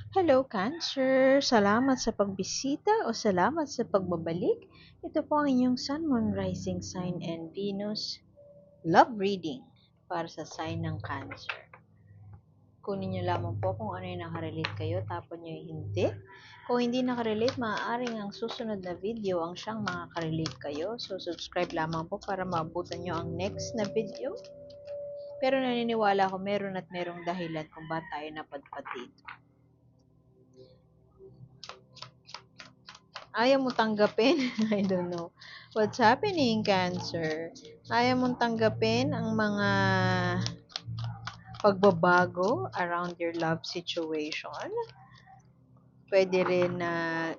Hello, Cancer! Salamat sa pagbisita o salamat sa pagbabalik. Ito po ang inyong Sun, Moon, Rising Sign, and Venus Love Reading para sa sign ng Cancer. Kunin nyo lamang po kung ano yung nakarelate kayo, tapon nyo yung hindi. Kung hindi nakarelate, maaaring ang susunod na video ang siyang makakarelate kayo. So, subscribe lamang po para maabutan nyo ang next na video. Pero naniniwala ako meron at merong dahilan kung ba't tayo napadpad dito. Ayaw mo tanggapin? I don't know. What's happening, Cancer? Ayaw mong tanggapin ang mga pagbabago around your love situation? Pwede rin na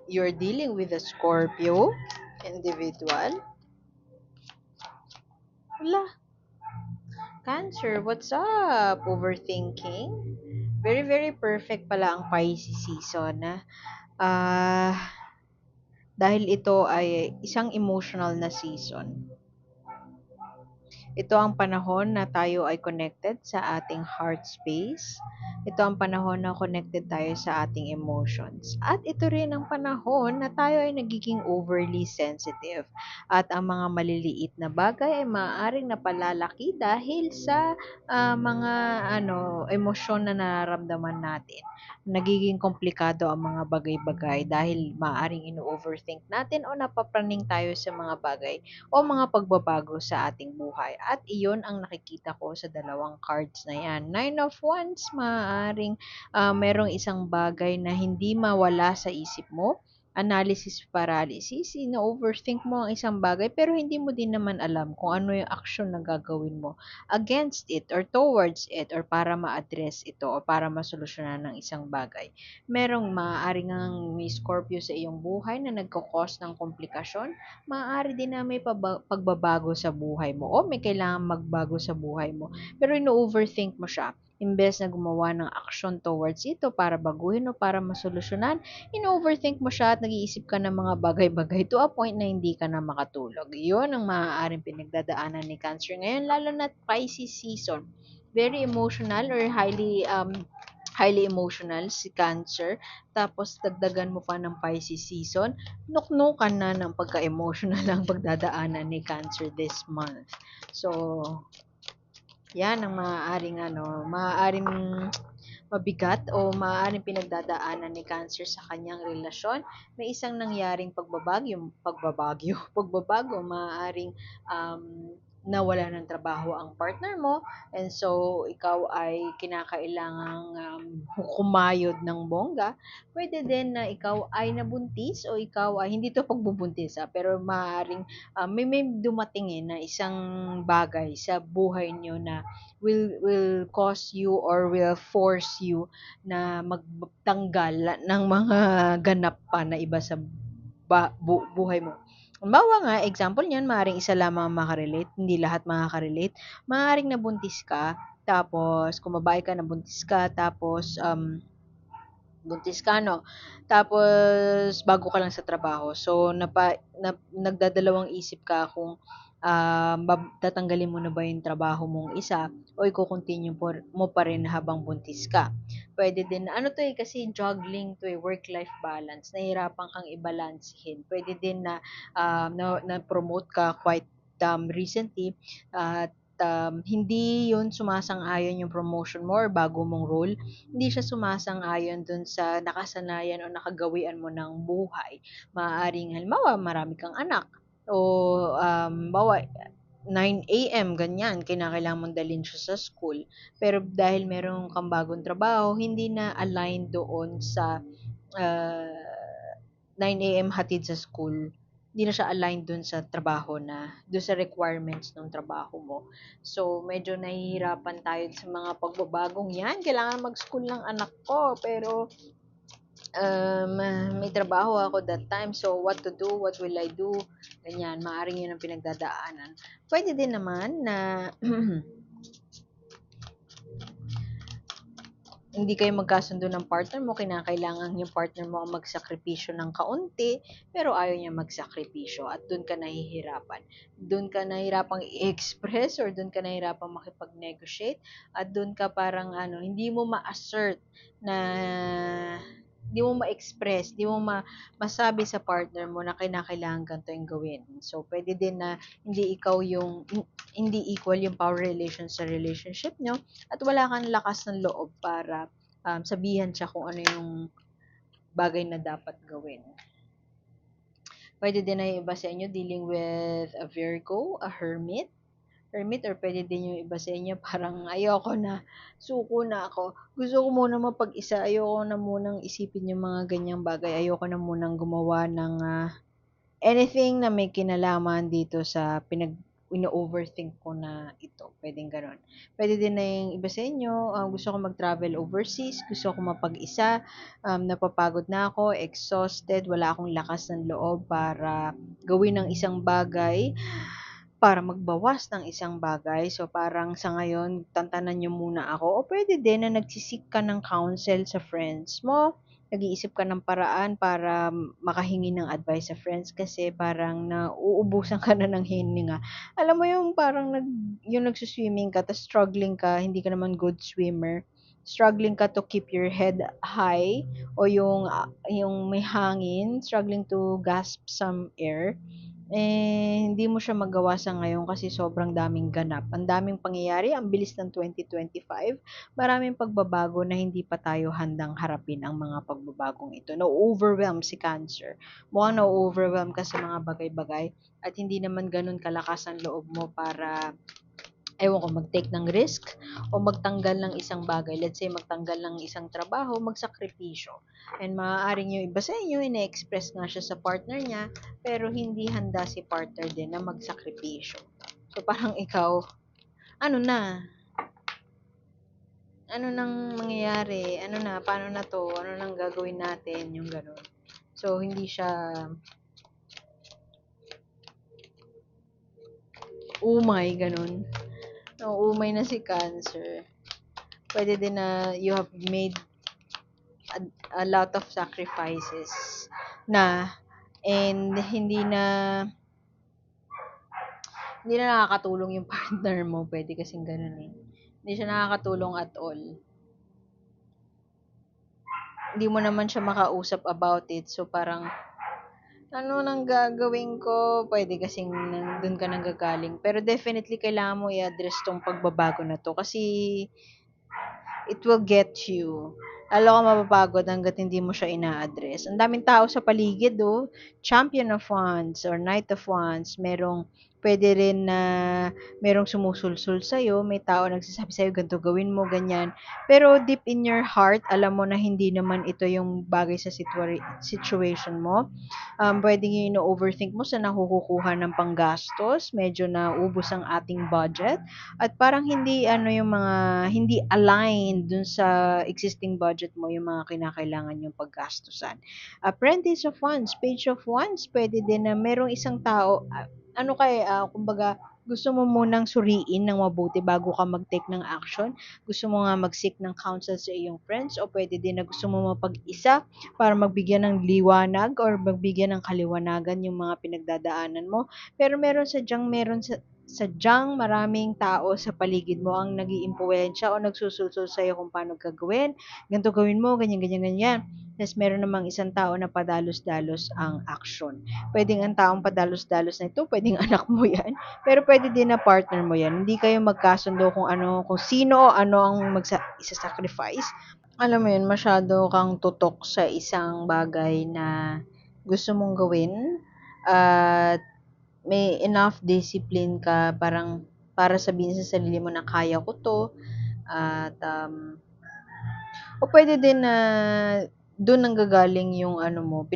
you're dealing with a Scorpio individual. Wala. Cancer, what's up? Overthinking? Very, very perfect pala ang Pisces season. Ah, dahil ito ay isang emotional na season. Ito ang panahon na tayo ay connected sa ating heart space. Ito ang panahon na connected tayo sa ating emotions. At ito rin ang panahon na tayo ay nagiging overly sensitive. At ang mga maliliit na bagay ay maaaring napalalaki dahil sa mga emosyon na nararamdaman natin. Nagiging komplikado ang mga bagay-bagay dahil maaaring ino-overthink natin o napapraning tayo sa mga bagay o mga pagbabago sa ating buhay. At iyon ang nakikita ko sa dalawang cards na yan. Nine of Wands, maaaring merong isang bagay na hindi mawala sa isip mo. Analysis paralysis, ino-overthink mo ang isang bagay pero hindi mo din naman alam kung ano yung action na gagawin mo against it or towards it or para ma-address ito o para masolusyonan ng isang bagay. Merong maaaring ang may Scorpio sa iyong buhay na nagkakos ng komplikasyon, maaari din na may pagbabago sa buhay mo o may kailangan magbago sa buhay mo. Pero ino-overthink mo siya. Imbes na gumawa ng action towards ito para baguhin o para masolusyonan, ino-overthink mo siya at nag-iisip ka ng mga bagay-bagay to a point na hindi ka na makatulog. Yun ang maaaring pinagdadaanan ni Cancer ngayon, lalo na Pisces season. Very emotional or highly emotional si Cancer. Tapos dagdagan mo pa ng Pisces season, nuknukan na ng pagka-emotional ang pagdadaanan ni Cancer this month. So, yan ang maaaring mabigat o maaaring pinagdadaanan ni Cancer sa kanyang relasyon. May isang nangyaring pagbabago, maaaring nawala ng trabaho ang partner mo and so ikaw ay kinakailangang kumayod ng bongga. Pwede din na ikaw ay nabuntis o ikaw ay hindi to pagbubuntis pero maaaring may dumating na isang bagay sa buhay niyo na will cause you or will force you na magtanggal ng mga ganap pa na iba sa buhay mo. Halimbawa nga, example niyan, maaaring isa lamang ang makarelate, hindi lahat makaka-relate. Maaaring nabuntis ka, tapos kung babae ka, nabuntis ka, tapos buntis ka, no? Tapos, bago ka lang sa trabaho. So, nagdadalawang isip ka kung tatanggalin mo na ba yung trabaho mong isa o i-continue mo pa rin habang buntis ka. Pwede din, ano to kasi juggling to work-life balance. Nahirapan kang i-balancehin. Pwede din na-promote ka quite recently at hindi yun sumasang-ayon yung promotion mo or bago mong role, hindi siya sumasang-ayon dun sa nakasanayan o nakagawian mo ng buhay. Maaaring halimbawa marami kang anak o bawa 9 AM ganyan, kinakailangan mong dalhin siya sa school. Pero dahil meron kang bagong trabaho, hindi na align doon sa 9 AM hatid sa school, hindi na siya aligned dun sa trabaho dun sa requirements ng trabaho mo. So, medyo nahihirapan tayo sa mga pagbabagong yan. Kailangan mag-school ng anak ko, pero um, may trabaho ako that time. So, what to do? What will I do? Ganyan, maaaring yun ang pinagdadaanan. Pwede din naman na hindi kayo magkasundo ng partner mo, kinakailangan yung partner mo ang magsakripisyo ng kaunti, pero ayaw niya magsakripisyo at doon ka nahihirapan. Doon ka nahihirapang i-express or doon ka nahihirapang makipag-negotiate at doon ka parang hindi mo ma-assert na di mo ma-express, di mo masabi sa partner mo na kinakailangan ganito yung gawin. So, pwede din na hindi equal yung power relation sa relationship nyo at wala kang lakas ng loob para sabihan siya kung ano yung bagay na dapat gawin. Pwede din na yung iba sa inyo dealing with a Virgo, a hermit, or pwede din yung iba sa inyo parang ayoko na, suko na ako. Gusto ko muna mapag-isa, ayoko na munang isipin yung mga ganyang bagay, ayoko na munang gumawa ng anything na may kinalaman dito sa ino-overthink ko na ito. Pwedeng ganon. Pwede din na yung iba sa inyo, gusto ko mag-travel overseas, gusto ko mapag-isa, napapagod na ako, exhausted, wala akong lakas ng loob para gawin ng isang bagay, para magbawas ng isang bagay. So, parang sa ngayon, tantanan nyo muna ako. O pwede din na nagsisik ka ng counsel sa friends mo, nag-iisip ka ng paraan para makahingi ng advice sa friends kasi parang nauubusan ka na ng hininga. Alam mo yung parang yung nagsuswimming ka, tapos struggling ka, hindi ka naman good swimmer, struggling ka to keep your head high o yung may hangin, struggling to gasp some air, hindi mo siya magawa sa ngayon kasi sobrang daming ganap. Ang daming pangyayari, ang bilis ng 2025. Maraming pagbabago na hindi pa tayo handang harapin ang mga pagbabagong ito. Na-overwhelm si Cancer. Mukhang na-overwhelm ka sa mga bagay-bagay at hindi naman ganun kalakas ang loob mo para ewan ko, mag-take ng risk o magtanggal ng isang bagay. Let's say, magtanggal ng isang trabaho, magsakripisyo. And maaaring yung iba sa inyo, ina-express nga siya sa partner niya, pero hindi handa si partner din na magsakripisyo. So, parang ikaw, ano na? Ano nang mangyayari? Ano na? Paano na to? Ano nang gagawin natin? Yung ganun. So, hindi siya umay, ganun. No, umay na si Cancer. Pwede din na you have made a lot of sacrifices na and hindi na nakakatulong yung partner mo. Pwede kasing ganun eh. Hindi siya nakakatulong at all. Hindi mo naman siya makausap about it. So parang ano nang gagawin ko? Pwede kasing nandun ka nang gagaling. Pero definitely kailangan mo i-address tong pagbabago na to kasi it will get you. Lalo ka mapapagod hanggat hindi mo siya ina-address. Ang daming tao sa paligid, oh. Champion of Wands or Knight of Wands. Pwede rin na merong sumusulsul sa'yo. May tao nagsasabi sa'yo, ganito gawin mo, ganyan. Pero deep in your heart, alam mo na hindi naman ito yung bagay sa situation mo. Pwedeng yung ino-overthink mo sa nakukuha ng panggastos. Medyo naubos ang ating budget at parang hindi aligned dun sa existing budget mo yung mga kinakailangan yung paggastusan. Apprentice of Wands, Page of Wands, pwede din na merong isang tao, kumbaga, gusto mo munang suriin ng mabuti bago ka mag-take ng action. Gusto mo nga mag-seek ng counsel sa iyong friends o pwede din na gusto mo mapag-isa para magbigyan ng liwanag or magbigyan ng kaliwanagan yung mga pinagdadaanan mo. Pero sadyang maraming tao sa paligid mo ang nag-iimpluwensya o nagsusulsol sa'yo kung paano gagawin. Ganito gawin mo, ganyan, ganyan, ganyan. Tapos meron namang isang tao na padalos-dalos ang action. Pwedeng ang taong padalos-dalos na ito, pwedeng anak mo yan, pero pwede din na partner mo yan. Hindi kayo magkasundo kung sino o ano ang isa-sacrifice. Alam mo yun, masyado kang tutok sa isang bagay na gusto mong gawin at may enough discipline ka parang para sabihin sa sarili mo na kaya ko to at o pwede din na doon nanggagaling yung ano mo,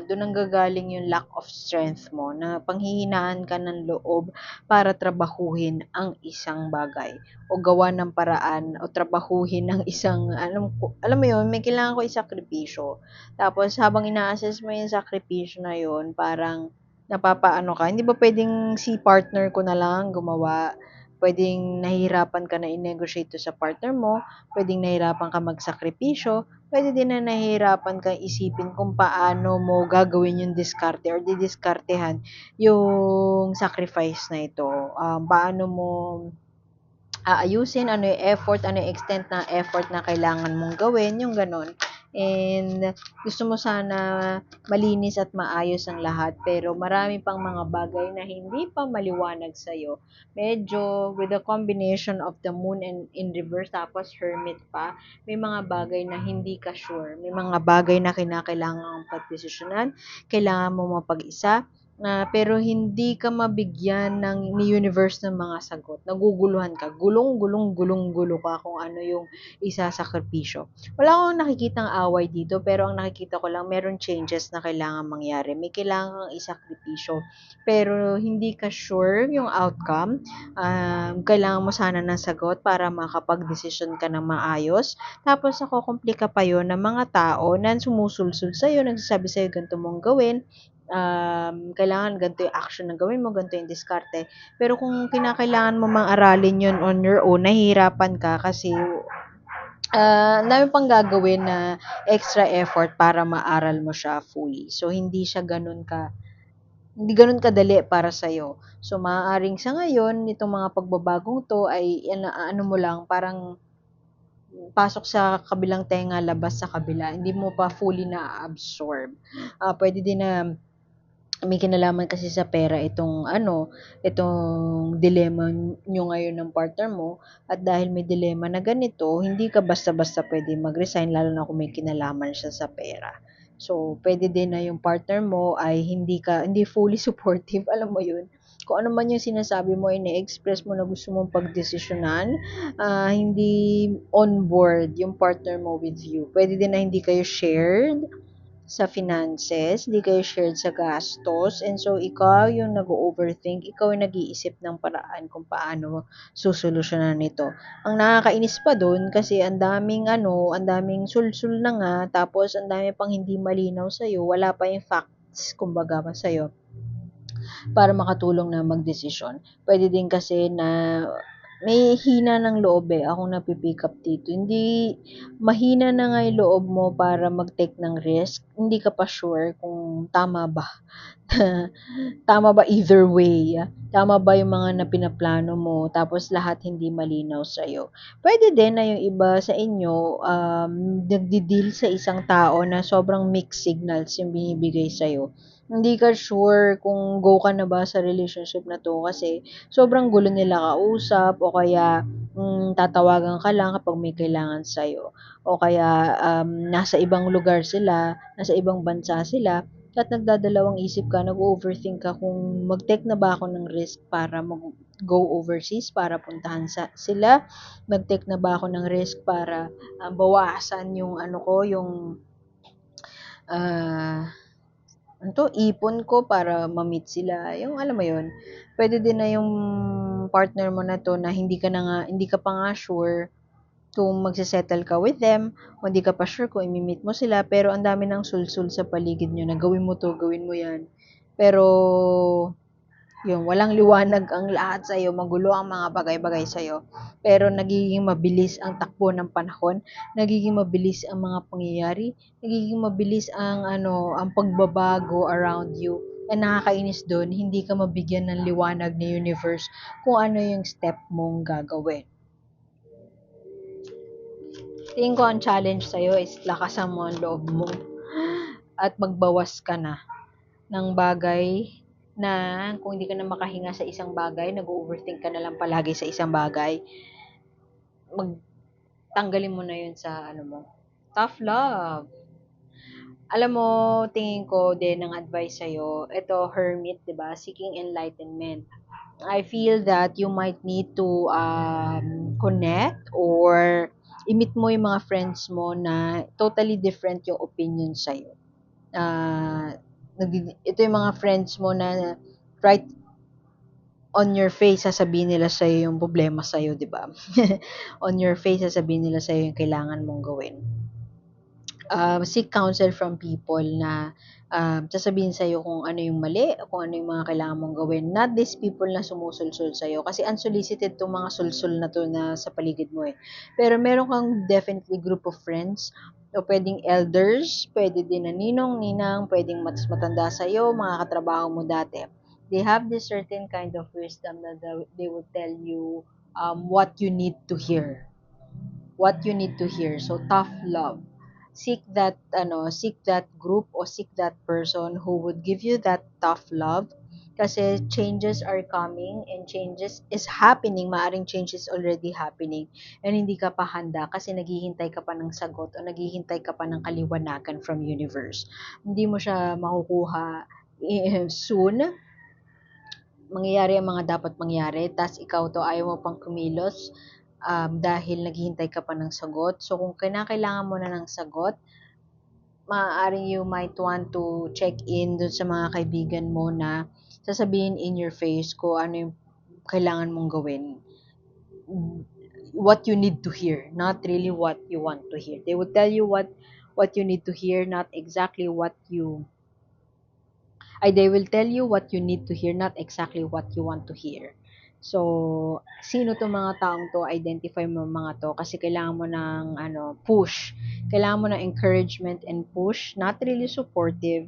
doon nanggagaling yung lack of strength mo na panghihinaan ka ng loob para trabahuhin ang isang bagay o gawa ng paraan o trabahuhin ang isang alam mo yun, may kailangan ko isakripisyo. Tapos habang ina-assess mo yung sakripisyo na yun, parang napapaano ka. Hindi ba pwedeng si partner ko na lang gumawa? Pwedeng nahihirapan ka na i-negotiate to sa partner mo, pwedeng nahihirapan ka magsakripisyo, pwede din na nahihirapan kang isipin kung paano mo gagawin yung diskarte or didiskartehan yung sacrifice na ito. Paano mo aayusin, ano yung effort, ano yung extent na effort na kailangan mong gawin, yung ganon. and gusto mo sana malinis at maayos ang lahat, pero marami pang mga bagay na hindi pa maliwanag sa'yo. Medyo with the combination of the moon and in reverse tapos hermit pa, may mga bagay na hindi ka sure. May mga bagay na kinakailangan pagdesisyonan, kailangan mo mapag-isa, pero hindi ka mabigyan ni universe ng mga sagot. Naguguluhan ka. Gulong, gulong, gulong, gulo ka kung ano yung isasakripisyo. Wala akong nakikitang away dito, pero ang nakikita ko lang, meron changes na kailangan mangyari. May kailangang isakripisyo, pero hindi ka sure yung outcome. Kailangan mo sana ng sagot para makapag-desisyon ka ng maayos. Tapos, nakokomplika pa yon ng mga tao na sumusulsul sa'yo, nagsasabi sa'yo, ganito mong gawin, kailangan ganito yung action na gawin mo, ganito yung diskarte. Pero kung kinakailangan mo mang aralin yun on your own, nahihirapan ka kasi ang dami pang gagawin na extra effort para maaral mo siya fully. So, hindi ganun kadali para sa'yo. So, maaaring sa ngayon, itong mga pagbabagong to ay ano mo lang, parang pasok sa kabilang tenga, labas sa kabila. Hindi mo pa fully na-absorb. Pwede din na may kinalaman kasi sa pera itong dilemma nyo ngayon ng partner mo, at dahil may dilemma na ganito, hindi ka basta-basta pwede mag-resign lalo na kung may kinalaman siya sa pera. So, pwede din na yung partner mo ay hindi fully supportive, alam mo yun. Kung ano man yung sinasabi mo, ine-express mo na gusto mong pagdesisyonan, hindi on board yung partner mo with you. Pwede din na hindi kayo shared sa finances, hindi kayo shared sa gastos, and so ikaw yung nag-overthink, ikaw yung nag-iisip ng paraan kung paano susolusyonan nito. Ang nakakainis pa dun kasi ang daming sulsul na nga, tapos ang dami pang hindi malinaw sa'yo, wala pa yung facts, kumbaga pa sa'yo, para makatulong na magdesisyon. Pwede din kasi na may hina ng loob akong napipick up dito. Hindi, mahina na nga yung loob mo para mag-take ng risk. Hindi ka pa sure kung tama ba. Tama ba either way? Tama ba yung mga na pinaplano mo? Tapos lahat hindi malinaw sa'yo. Pwede din na yung iba sa inyo, nagdi-deal sa isang tao na sobrang mixed signals yung binibigay sa'yo. Hindi ka sure kung go ka na ba sa relationship na to kasi sobrang gulo nila kausap, o kaya tatawagan ka lang kapag may kailangan sa'yo. O kaya nasa ibang lugar sila, nasa ibang bansa sila, at nagdadalawang isip ka, nag-overthink ka kung mag-take na ba ako ng risk para mag-go overseas, para puntahan sila, mag-take na ba ako ng risk para bawasan yung ah, ipon ko para ma-meet sila. Yung alam mo yun, pwede din na yung partner mo na to na hindi ka pa nga sure kung magse-settle ka with them, o hindi ka pa sure kung imi-meet mo sila, pero ang dami ng sulsul sa paligid nyo na gawin mo to, gawin mo yan. Pero, yung walang liwanag ang lahat sa'yo, magulo ang mga bagay-bagay sa'yo, pero nagiging mabilis ang takbo ng panahon, nagiging mabilis ang mga pangyayari, nagiging mabilis ang pagbabago around you. And nakakainis doon, hindi ka mabigyan ng liwanag ni universe kung ano yung step mong gagawin. Tingin ko ang challenge sa'yo is lakasan mo ang loob mo at magbawas ka na ng bagay na kung hindi ka na makahinga sa isang bagay, nag-overthink ka na lang palagi sa isang bagay, magtanggalin mo na yun sa tough love. Alam mo, tingin ko din ng advice sa'yo, ito, hermit, di ba? Seeking enlightenment. I feel that you might need to connect or i-meet mo yung mga friends mo na totally different yung opinion sa'yo. Ito yung mga friends mo na right on your face sasabihin nila sa'yo yung problema sa'yo, di ba? On your face sasabihin nila sa'yo yung kailangan mong gawin. Seek counsel from people na sasabihin sa'yo kung ano yung mali, kung ano yung mga kailangan mong gawin. Not these people na sumusulsul sa'yo. Kasi unsolicited tong mga sulsul na to na sa paligid mo eh. Pero meron kang definitely group of friends, o pwedeng elders, pwede din na ninong, ninang, pwedeng mas matanda sa'yo, mga katrabaho mo dati. They have this certain kind of wisdom that they will tell you what you need to hear. What you need to hear. So, tough love. seek that group o seek that person who would give you that tough love kasi changes are coming and changes is happening, maaring change is already happening and hindi ka pa handa kasi naghihintay ka pa ng sagot o naghihintay ka pa ng kaliwanagan from universe. Hindi mo siya makukuha soon, mangyayari ang mga dapat mangyari, tas ikaw to ayaw mo pang kumilos dahil naghihintay ka pa ng sagot. So, kung kinakailangan mo na ng sagot, maaaring you might want to check in dun sa mga kaibigan mo na sasabihin in your face kung ano yung kailangan mong gawin. What you need to hear, not really what you want to hear. They would tell you what you need to hear, not exactly what you they will tell you what you need to hear, not exactly what you want to hear. So, sino 'tong mga taong 'to? Identify mo mga 'to kasi kailangan mo ng push. Kailangan mo ng encouragement and push, not really supportive,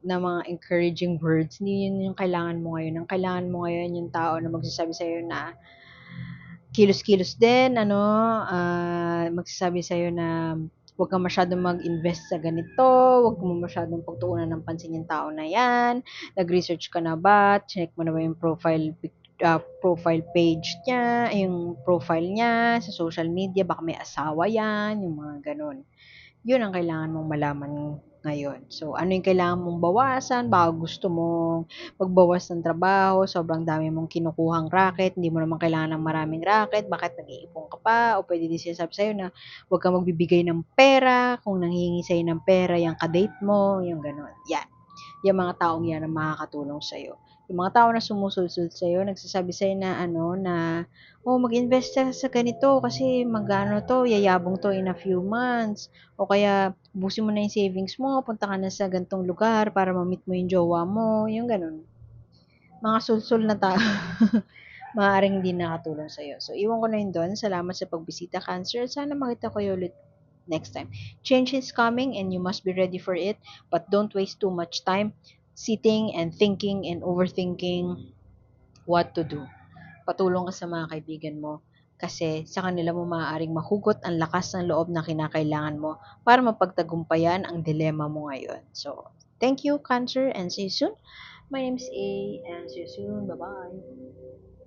na mga encouraging words. Hindi yun yung kailangan mo ngayon. Ang kailangan mo ngayon yung tao na magsasabi sa'yo na kilos-kilos din, magsasabi sa'yo na huwag kang masyadong mag-invest sa ganito, huwag mo masyadong pagtuunan ng pansin yung tao na yan, nag-research ka na ba, check mo na ba yung profile page niya, yung profile niya sa social media, baka may asawa yan, yung mga ganun. Yun ang kailangan mong malaman ngayon. So, ano yung kailangan mong bawasan? Baka gusto mong magbawas ng trabaho, sobrang dami mong kinukuhang racket, hindi mo naman kailangan ng maraming racket, bakit nag-iipon ka pa? O pwede din sinasabi sa'yo na huwag kang magbibigay ng pera, kung nanghihingi sa'yo ng pera, yung kadate mo, yung gano'n. Yan. Yung mga taong yan ang makakatulong sa'yo. Yung mga tao na sumusulsol sa'yo, nagsasabi sa'yo na oh, mag-invest ka sa ganito kasi magano to, yayabong to in a few months. O kaya, ubusin mo na yung savings mo, punta ka na sa gantong lugar para ma-meet mo yung jowa mo, yung ganun. Mga sulsul na tao, maaaring hindi nakatulong sa'yo. So, iwan ko na yun doon. Salamat sa pagbisita, Cancer. Sana makita ko kayo ulit next time. Change is coming and you must be ready for it, but don't waste too much time sitting and thinking and overthinking what to do. Patulong ka sa mga kaibigan mo kasi sa kanila mo maaaring mahugot ang lakas ng loob na kinakailangan mo para mapagtagumpayan ang dilema mo ngayon. So, thank you, Cancer, and see you soon. My name is A, and see you soon. Bye-bye.